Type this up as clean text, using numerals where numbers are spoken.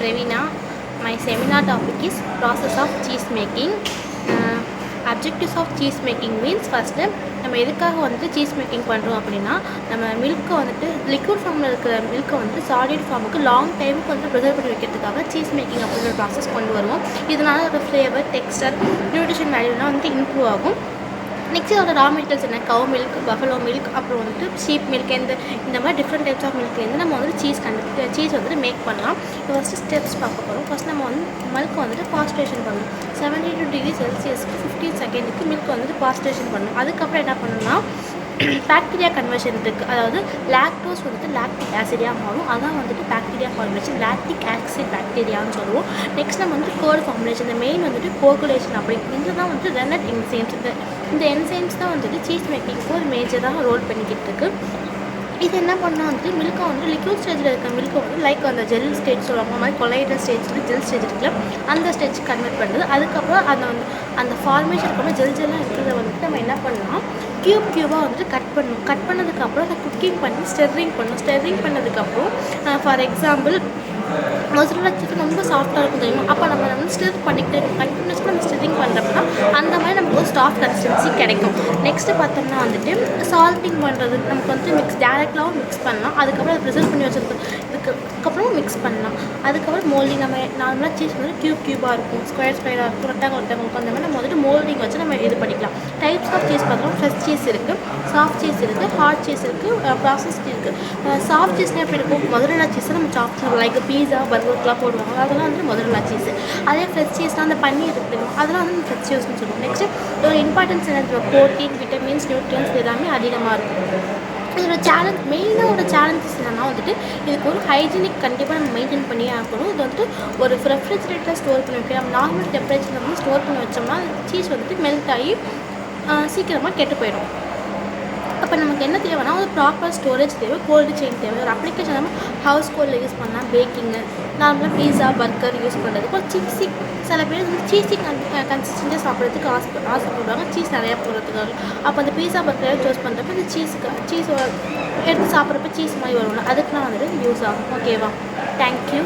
Ravina. My seminar topic is process of cheese making. Objectives of cheese making means first நம்ம எதுக்காக வந்துட்டு cheese making பண்ணுறோம் அப்படின்னா, நம்ம மில்க்கை வந்துட்டு லிக்விட் ஃபார்மில் இருக்கிற மில்க்கை வந்துட்டு சாலிட் ஃபார்முக்கு லாங் டைமுக்கு வந்து ப்ரிசர்வ் பண்ணி வைக்கிறதுக்காக சீஸ் மேக்கிங் அப்படின்ற ப்ராசஸ் கொண்டு வருவோம். இதனால் ஒரு ஃப்ளேவர், டெக்ஸ்டர், நியூட்ரிஷன் வேல்யூலாம் வந்துட்டு இம்ப்ரூவ் ஆகும். நெக்ஸ்ட் அதோட ரா மெட்டீரியல்ஸ் என்ன, கவ் மில்க், பஃபலோ மில்க், அப்புறம் வந்துட்டு ஷீப் மில்க், இந்த மாதிரி டிஃப்ரெண்ட் டைப்ஸ் ஆஃப் மில்க்லேருந்து நம்ம வந்துட்டு சீஸ் வந்துட்டு மேக் பண்ணலாம். இப்போ ஃபஸ்ட்டு ஸ்டெப்ஸ் பார்க்க போகிறோம். ஃபஸ்ட் நம்ம வந்து மில்க் வந்துட்டு பாஸ்டரேஷன் பண்ணணும். 72 டிகிரி செல்சியஸ்க்கு 15 செகண்டுக்கு மில்க் வந்துட்டு பாஸ்டரேஷன் பண்ணணும். அதுக்கப்புறம் என்ன பண்ணணும்னா பாக்டீரியா கன்வர்ஷன் இருக்குது. அதாவது லாக்டோஸ் வந்துட்டு லாக்டிக் ஆசிடியாக மாறும். அதான் வந்துட்டு பாக்டீரியா ஃபார்முலேஷன், லாக்டிக் ஆசிட் பாக்டீரியான்னு சொல்லுவோம். நெக்ஸ்ட் நம்ம வந்துட்டு கோல்டு ஃபார்முலேஷன், இந்த மெயின் வந்துட்டு கோகுலேஷன் அப்படி இதுதான் வந்துட்டு ரெனட் என்சைம்ஸ். இந்த என்சைம்ஸ் தான் வந்துட்டு சீஸ் மேக்கிங்க்கு ஒரு மேஜராக ரோல் பண்ணிக்கிட்டு இருக்குது. இது என்ன பண்ணால் வந்துட்டு மில்க்கை வந்து லிக்விட் ஸ்டேஜில் இருக்க மில்க்கை வந்து லைக் அந்த ஜெல் ஸ்டேஜ் சொல்லுவாங்க, மாதிரி கொலையிற ஸ்டேஜில் ஜெல் ஸ்டேஜ் இருக்குல்ல, அந்த ஸ்டேஜ் கன்வெர்ட் பண்ணுறது. அதுக்கப்புறம் அந்த ஃபார்மேஷன் இருக்கிற ஜெல்லாம் இருக்கிறத வந்துட்டு நம்ம என்ன பண்ணலாம், க்யூபாக வந்துட்டு கட் பண்ணணும். கட் பண்ணதுக்கப்புறம் அதை குக்கிங் பண்ணி ஸ்டெர்ரிங் பண்ணணும். ஸ்டெர்ரிங் பண்ணதுக்கப்புறம் ஃபார் எக்ஸாம்பிள் மொசரல்லா சிக்கன் ரொம்ப சாஃப்டாக இருக்கும் தெரியுமா, அப்போ நம்ம வந்து ஸ்டிர் பண்ணிக்கிட்டே இருக்கும். கண்டினியூஸாக நம்ம ஸ்டிரிங் பண்ணுறப்ப அந்த மாதிரி நமக்கு ஒரு சாஃப்ட் கன்சிஸ்டன்சி கிடைக்கும். நெக்ஸ்ட்டு பார்த்தோம்னா வந்துட்டு சால்ட்டிங் பண்ணுறது, நமக்கு வந்துட்டு டேரெக்டாகவும் மிக்ஸ் பண்ணலாம். அதுக்கப்புறம் அதை ப்ரிசர்வ் பண்ணி வச்சுருக்கோம், இதுக்கப்புறம் மிக்ஸ் பண்ணலாம். அதுக்கப்புறம் மோல்டிங், நம்ம நார்மலாக சீஸ் வந்து க்யூபாக இருக்கும், ஸ்கொயராக இருக்கும், ரெக்டாங்கிள் இருக்கும். அந்த மாதிரி நம்ம வந்துட்டு மோல்டிங் வச்சு நம்ம இது பண்ணிக்கலாம். டைப்ஸ் ஆஃப் சீஸ் பார்த்தோம்னா ஃப்ரெஷ் சீஸ் இருக்குது, சாஃப்ட் சீஸ் இருக்குது, ஹார்ட் சீஸ் இருக்குது, ப்ராசஸ்ட் இருக்குது. சாஃப்ட் சீஸ்னால் எப்படி இருக்கும், மொசரல்லா சீஸை நம்ம சாஃப்ட் லைக் பீஸா, பர்கர்லாம் போடுவாங்க, அதெல்லாம் வந்து மொசரல்லா சீஸ். அதே ஃப்ரெஷ் சீஸ்னால் அந்த பன்னீர் இருக்குது, அதெல்லாம் வந்து ஃப்ரெஷ் சீஸ்னு சொல்லுவோம். நெக்ஸ்ட்டு ஒரு இம்பார்ட்டன்ஸ் என்ன, ப்ரோட்டீன், விட்டமின்ஸ், நியூட்ரியன்ஸ் எல்லாமே அதிகமாக இருக்கும். இதோட மெயினாக ஒரு சேலஞ்சஸ் என்னென்னா வந்துட்டு இதுக்கு ஒரு ஹைஜீனிக் கண்டிப்பாக நம்ம மெயின்டைன் பண்ணியே ஆகணும். இது வந்துட்டு ஒரு ரெஃப்ரிஜரேட்டரில் ஸ்டோர் பண்ணி வைக்கலாம். நம்ம நார்மல் டெம்பரேச்சரில் வந்து ஸ்டோர் பண்ணி வச்சோம்னா சீஸ் வந்துட்டு மெல்ட் ஆகி சீக்கிரமாக கெட்டு போயிடும். அப்போ நமக்கு என்ன தேவைன்னா ஒரு ப்ராப்பர் ஸ்டோரேஜ் தேவை, கோல்டு செயின் தேவை. ஒரு அப்ளிகேஷன் நம்ம ஹவுஸ் கோல்டில் யூஸ் பண்ணலாம், பேக்கிங்கு, நார்மலாக பீஸா, பர்கர் யூஸ் பண்ணுறதுக்கு. ஒரு சீஸி, சில பேர் வந்து சீஸி கன்சிஸ்டன்ட்டாக சாப்பிட்றதுக்கு ஆசைப்படுவாங்க, சீஸ் நிறையா போடுறதுக்காக. அப்போ அந்த பீஸா, பர்கரை சூஸ் பண்ணுறப்ப இந்த சீஸ் எடுத்து சாப்பிட்றப்ப சீஸ் மாதிரி வரும்ல, அதுக்குலாம் வந்துட்டு யூஸ் ஆகும். ஓகேவா? தேங்க்யூ.